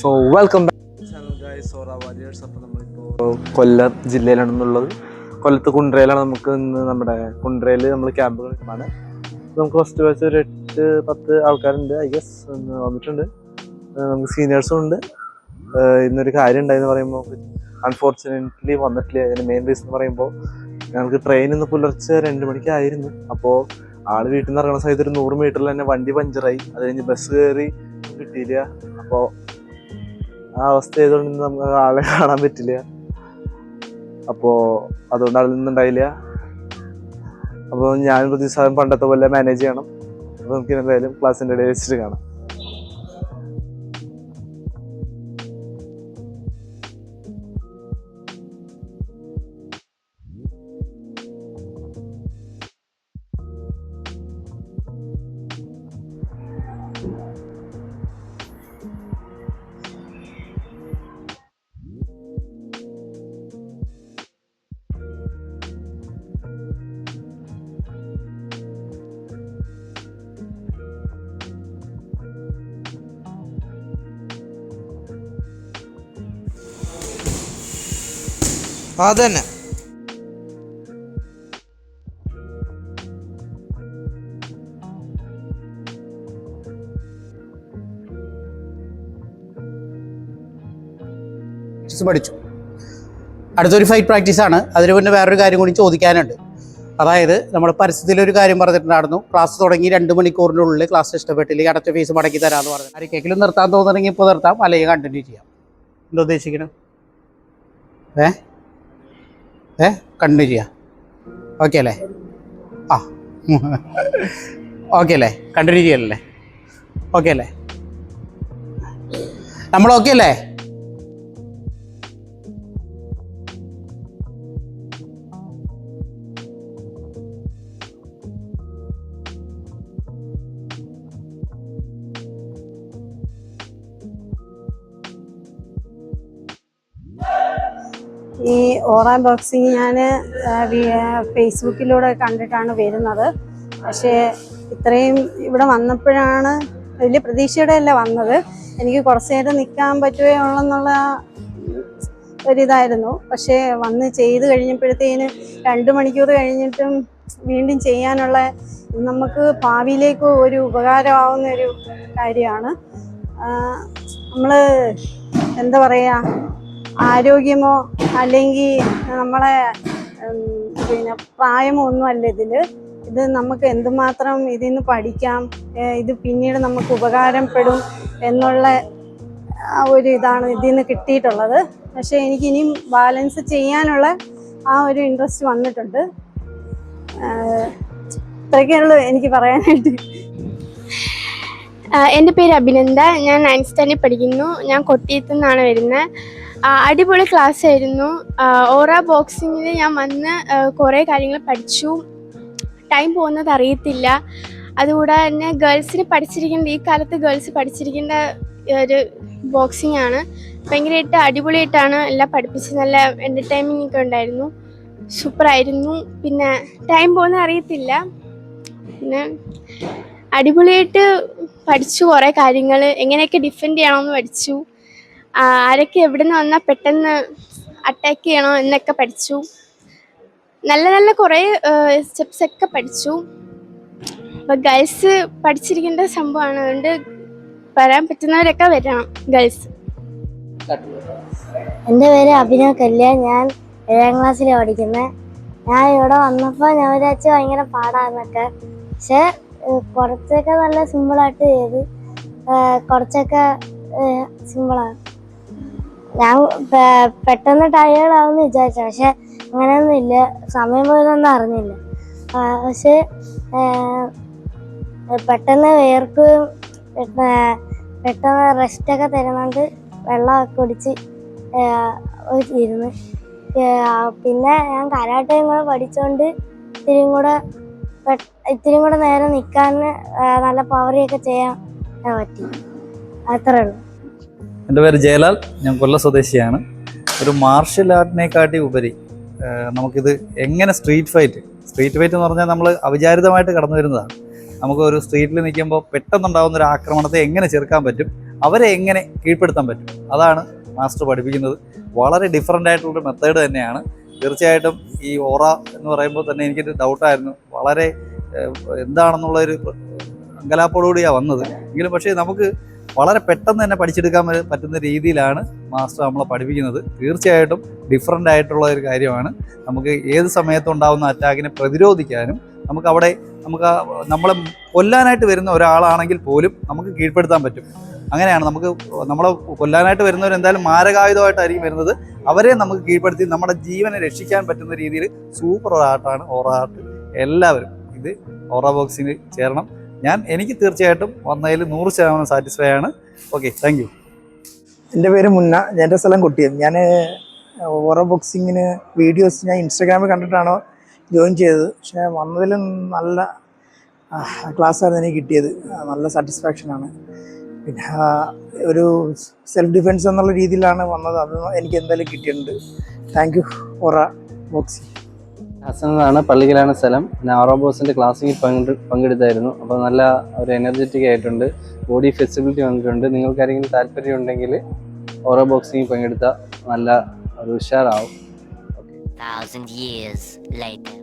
So welcome back channel guys or warriors. അപ്പോൾ നമ്മളിപ്പോൾ കൊല്ലം ജില്ലയിലാണെന്നുള്ളത്. കൊല്ലത്ത് കുണ്ട്രയിലാണ്. നമുക്ക് ഇന്ന് നമ്മുടെ കുണ്ട്രയിൽ നമ്മൾ ക്യാമ്പുകളാണ്. നമുക്ക് ഫസ്റ്റ് ബാച്ച് ഒരു 8-10 ആൾക്കാരുണ്ട് ഐ ഗസ് വന്നിട്ടുണ്ട്. നമുക്ക് സീനിയേഴ്സും ഉണ്ട്. ഇന്നൊരു കാര്യം ഉണ്ടായെന്ന് പറയുമ്പോൾ അൺഫോർച്ചുനേറ്റ്ലി വന്നിട്ടില്ല. അതിന് മെയിൻ റീസൺ എന്ന് പറയുമ്പോൾ ഞങ്ങൾക്ക് ട്രെയിൻ ഇന്ന് പുലർച്ചെ 2 മണിക്കായിരുന്നു. അപ്പോൾ ആൾ വീട്ടിൽ നിന്ന് ഇറങ്ങുന്ന സമയത്ത് ഒരു 100 മീറ്ററിൽ തന്നെ വണ്ടി പഞ്ചറായി. അത് കഴിഞ്ഞ് ബസ് കയറി കിട്ടിയില്ല. അപ്പോൾ ആ അവസ്ഥ ആയതുകൊണ്ട് നമുക്ക് ആളെ കാണാൻ പറ്റില്ല. അപ്പോൾ അതുകൊണ്ട് ആളിൽ നിന്നുണ്ടായില്ല. അപ്പോൾ ഞാൻ പ്രതീക്ഷ പണ്ടത്തെ പോലെ മാനേജ് ചെയ്യണം. അപ്പോൾ നമുക്ക് എന്തായാലും ക്ലാസ്സിൻ്റെ ഇടയിൽ വെച്ചിട്ട് കാണാം. അതന്നെ പഠിച്ചു. അടുത്തൊരു ഫൈറ്റ് പ്രാക്ടീസാണ്. അതിന് പിന്നെ വേറൊരു കാര്യം കൂടി ചോദിക്കാനുണ്ട്. അതായത് നമ്മൾ പരസ്യത്തിലൊരു കാര്യം പറഞ്ഞിട്ടുണ്ടായിരുന്നു. ക്ലാസ് തുടങ്ങി 2 മണിക്കൂറിനുള്ളിൽ ക്ലാസ് ഇഷ്ടപ്പെട്ടില്ലെങ്കിൽ അടച്ച ഫീസ് മടക്കി തരാമെന്ന് പറഞ്ഞു. ആർക്കെങ്കിലും നിർത്താൻ തോന്നുന്നെങ്കിൽ ഇപ്പോൾ നിർത്താം, അല്ലെങ്കിൽ കണ്ടിന്യൂ ചെയ്യാം. എന്താ ഉദ്ദേശിക്കണം? കണ്ടിന്യൂ ചെയ്യാം. ഓക്കെ അല്ലേ? ആ ഓക്കെ അല്ലേ? കണ്ടിന്യൂ ചെയ്യല്ലേ? ഓക്കെ അല്ലേ? നമ്മൾ ഓക്കെ അല്ലേ? ഈ ഓറ ബോക്സിങ് ഞാൻ ഫേസ്ബുക്കിലൂടെ കണ്ടിട്ടാണ് വരുന്നത്. പക്ഷേ ഇത്രയും ഇവിടെ വന്നപ്പോഴാണ് വലിയ പ്രതീക്ഷയുടെ അല്ല വന്നത്. എനിക്ക് കുറച്ച് നേരം നിൽക്കാൻ പറ്റുകയുള്ളെന്നുള്ള ഒരിതായിരുന്നു. പക്ഷേ വന്ന് ചെയ്ത് കഴിഞ്ഞപ്പോഴത്തേന് 2 മണിക്കൂർ കഴിഞ്ഞിട്ടും വീണ്ടും ചെയ്യാനുള്ള നമുക്ക് ഭാവിയിലേക്ക് ഒരു ഉപകാരമാവുന്ന ഒരു കാര്യമാണ്. നമ്മൾ എന്താ പറയുക, ആരോഗ്യമോ അല്ലെങ്കിൽ നമ്മളെ പ്രായമോ ഒന്നുമല്ല ഇത് നമുക്ക് എന്തുമാത്രം ഇതിൽ നിന്ന് പഠിക്കാം, ഇത് പിന്നീട് നമുക്ക് ഉപകാരപ്പെടും എന്നുള്ള ഒരു ഇതാണ് ഇതിൽ നിന്ന് കിട്ടിയിട്ടുള്ളത്. പക്ഷേ എനിക്കിനിയും ബാലൻസ് ചെയ്യാനുള്ള ആ ഒരു ഇൻട്രസ്റ്റ് വന്നിട്ടുണ്ട്. ഇത്രയൊക്കെയുള്ളൂ എനിക്ക് പറയാനായിട്ട്. എൻ്റെ പേര് അഭിനന്ദ. ഞാൻ 9th സ്റ്റാൻഡേർഡിൽ പഠിക്കുന്നു. ഞാൻ കൊട്ടിയത്തു നിന്നാണ് വരുന്നത്. അടിപൊളി ക്ലാസ് ആയിരുന്നു. ഓറ ബോക്സിങ്ങിൽ ഞാൻ വന്ന് കുറേ കാര്യങ്ങൾ പഠിച്ചു. ടൈം പോകുന്നത് അറിയത്തില്ല. അതുകൂടെ തന്നെ ഗേൾസിന് പഠിച്ചിരിക്കേണ്ട, ഈ കാലത്ത് ഗേൾസ് പഠിച്ചിരിക്കേണ്ട ഒരു ബോക്സിംഗ് ആണ്. ഭയങ്കരമായിട്ട് അടിപൊളിയായിട്ടാണ് എല്ലാം പഠിപ്പിച്ചത്. നല്ല എൻ്റർടൈൻമെൻ്റ് ഒക്കെ ഉണ്ടായിരുന്നു. സൂപ്പറായിരുന്നു. പിന്നെ ടൈം പോകുന്നത് അറിയത്തില്ല. പിന്നെ അടിപൊളിയായിട്ട് പഠിച്ചു. കുറേ കാര്യങ്ങൾ എങ്ങനെയൊക്കെ ഡിഫെൻഡ് ചെയ്യണമെന്ന് പഠിച്ചു. ആരൊക്കെ എവിടെ നിന്ന് വന്നാൽ പെട്ടെന്ന് അറ്റാക്ക് ചെയ്യണോ എന്നൊക്കെ പഠിച്ചു. നല്ല നല്ല കുറേ സ്റ്റെപ്സൊക്കെ പഠിച്ചു. അപ്പോൾ ഗേൾസ് പഠിച്ചിരിക്കേണ്ട സംഭവമാണ്. അതുകൊണ്ട് വരാൻ പറ്റുന്നവരൊക്കെ വരണം ഗേൾസ്. എൻ്റെ പേര് അഭിനവ് കല്യാൺ. ഞാൻ 7ാം ക്ലാസ്സിലാണ് പഠിക്കുന്നത്. ഞാൻ ഇവിടെ വന്നപ്പോൾ ഞാൻ വിചാരിച്ചു ഭയങ്കര പാടാന്നൊക്കെ. പക്ഷേ കുറച്ചൊക്കെ നല്ല സിമ്പിളായിട്ട് ചെയ്ത്, കുറച്ചൊക്കെ സിമ്പിളാണ്. ഞാൻ പെട്ടെന്ന് ടയേർഡാവുമെന്ന് വിചാരിച്ചു. പക്ഷെ അങ്ങനെയൊന്നും ഇല്ല. സമയം പോയതൊന്നും അറിഞ്ഞില്ല. പക്ഷെ പെട്ടെന്ന് വേർക്കുകയും പെട്ടെന്ന് റെസ്റ്റൊക്കെ തരുന്നുണ്ട്. വെള്ളമൊക്കെ കുടിച്ച് ഇരുന്ന്. പിന്നെ ഞാൻ കരാട്ടയും കൂടെ പഠിച്ചുകൊണ്ട് ഇത്തിരി കൂടെ നേരം നിൽക്കാൻ നല്ല പവറിയൊക്കെ ചെയ്യാൻ പറ്റി. അത്രേ ഉള്ളൂ. എൻ്റെ പേര് ജയലാൽ. ഞാൻ കൊല്ലം സ്വദേശിയാണ്. ഒരു മാർഷ്യൽ ആർട്ടിനെക്കാട്ടി ഉപരി നമുക്കിത് എങ്ങനെ സ്ട്രീറ്റ് ഫൈറ്റ് എന്ന് പറഞ്ഞാൽ നമ്മൾ അവിചാരിതമായിട്ട് കടന്നു വരുന്നതാണ്. നമുക്ക് ഒരു സ്ട്രീറ്റിൽ നിൽക്കുമ്പോൾ പെട്ടെന്നുണ്ടാകുന്ന ഒരു ആക്രമണത്തെ എങ്ങനെ ചെറുക്കാൻ പറ്റും, അവരെ എങ്ങനെ കീഴ്പ്പെടുത്താൻ പറ്റും, അതാണ് മാസ്റ്റർ പഠിപ്പിക്കുന്നത്. വളരെ ഡിഫറെൻ്റ് ആയിട്ടുള്ളൊരു മെത്തേഡ് തന്നെയാണ്. തീർച്ചയായിട്ടും ഈ ഓറ എന്ന് പറയുമ്പോൾ തന്നെ എനിക്കൊരു ഡൗട്ടായിരുന്നു, വളരെ എന്താണെന്നുള്ളൊരു അങ്കലാപ്പോടുകൂടിയാണ് വന്നത്. എങ്കിലും പക്ഷേ നമുക്ക് വളരെ പെട്ടെന്ന് തന്നെ പഠിച്ചെടുക്കാൻ പറ്റുന്ന രീതിയിലാണ് മാസ്റ്റർ നമ്മളെ പഠിപ്പിക്കുന്നത്. തീർച്ചയായിട്ടും ഡിഫറെൻ്റ് ആയിട്ടുള്ള ഒരു കാര്യമാണ്. നമുക്ക് ഏത് സമയത്തുണ്ടാകുന്ന അറ്റാക്കിനെ പ്രതിരോധിക്കാനും നമുക്ക് നമ്മളെ കൊല്ലാനായിട്ട് വരുന്ന ഒരാളാണെങ്കിൽ പോലും നമുക്ക് കീഴ്പ്പെടുത്താൻ പറ്റും. അങ്ങനെയാണ് നമ്മളെ കൊല്ലാനായിട്ട് വരുന്നവർ എന്തായാലും മാരകായുധമായിട്ടായിരിക്കും വരുന്നത്. അവരെ നമുക്ക് കീഴ്പ്പെടുത്തി നമ്മുടെ ജീവനെ രക്ഷിക്കാൻ പറ്റുന്ന രീതിയിൽ സൂപ്പർ ആർട്ടാണ് ഓറ ആർട്ട്. എല്ലാവരും ഇത് ഓറ ബോക്സിന് ചേരണം. എനിക്ക് തീർച്ചയായിട്ടും വന്നതിൽ 100% സാറ്റിസ്ഫൈ ആണ്. Okay, thank you. എൻ്റെ പേര് മുന്ന, എൻ്റെ സ്ഥലം കൊട്ടിയം. ഞാൻ ഓറ ബോക്സിങ്ങിന് വീഡിയോസ് ഞാൻ ഇൻസ്റ്റാഗ്രാമിൽ കണ്ടിട്ടാണ് ജോയിൻ ചെയ്തത്. പക്ഷേ വന്നതിലും നല്ല ക്ലാസ്സായിരുന്നു എനിക്ക് കിട്ടിയത്. നല്ല സാറ്റിസ്ഫാക്ഷനാണ്. പിന്നെ ഒരു സെൽഫ് ഡിഫെൻസ് എന്നുള്ള രീതിയിലാണ് വന്നത്. അത് എനിക്ക് എന്തായാലും കിട്ടിയിട്ടുണ്ട്. Thank you Aura Boxing. Hasan എന്നാണ്, പള്ളിക്കലാണ് സ്ഥലം. ഞാൻ ഓറ ബോക്സിൻ്റെ ക്ലാസ്സിൽ പങ്കെടുത്തായിരുന്നു. അപ്പോൾ നല്ല ഒരു എനർജറ്റിക് ആയിട്ടുണ്ട്, ബോഡി ഫ്ലെക്സിബിലിറ്റി വന്നിട്ടുണ്ട്. നിങ്ങൾക്ക് ആരെങ്കിലും താല്പര്യം ഉണ്ടെങ്കിൽ ഓറ ബോക്സിങ്ങിൽ പങ്കെടുത്താൽ നല്ല ഒരു ഉഷാറാവും. 1,000 years later.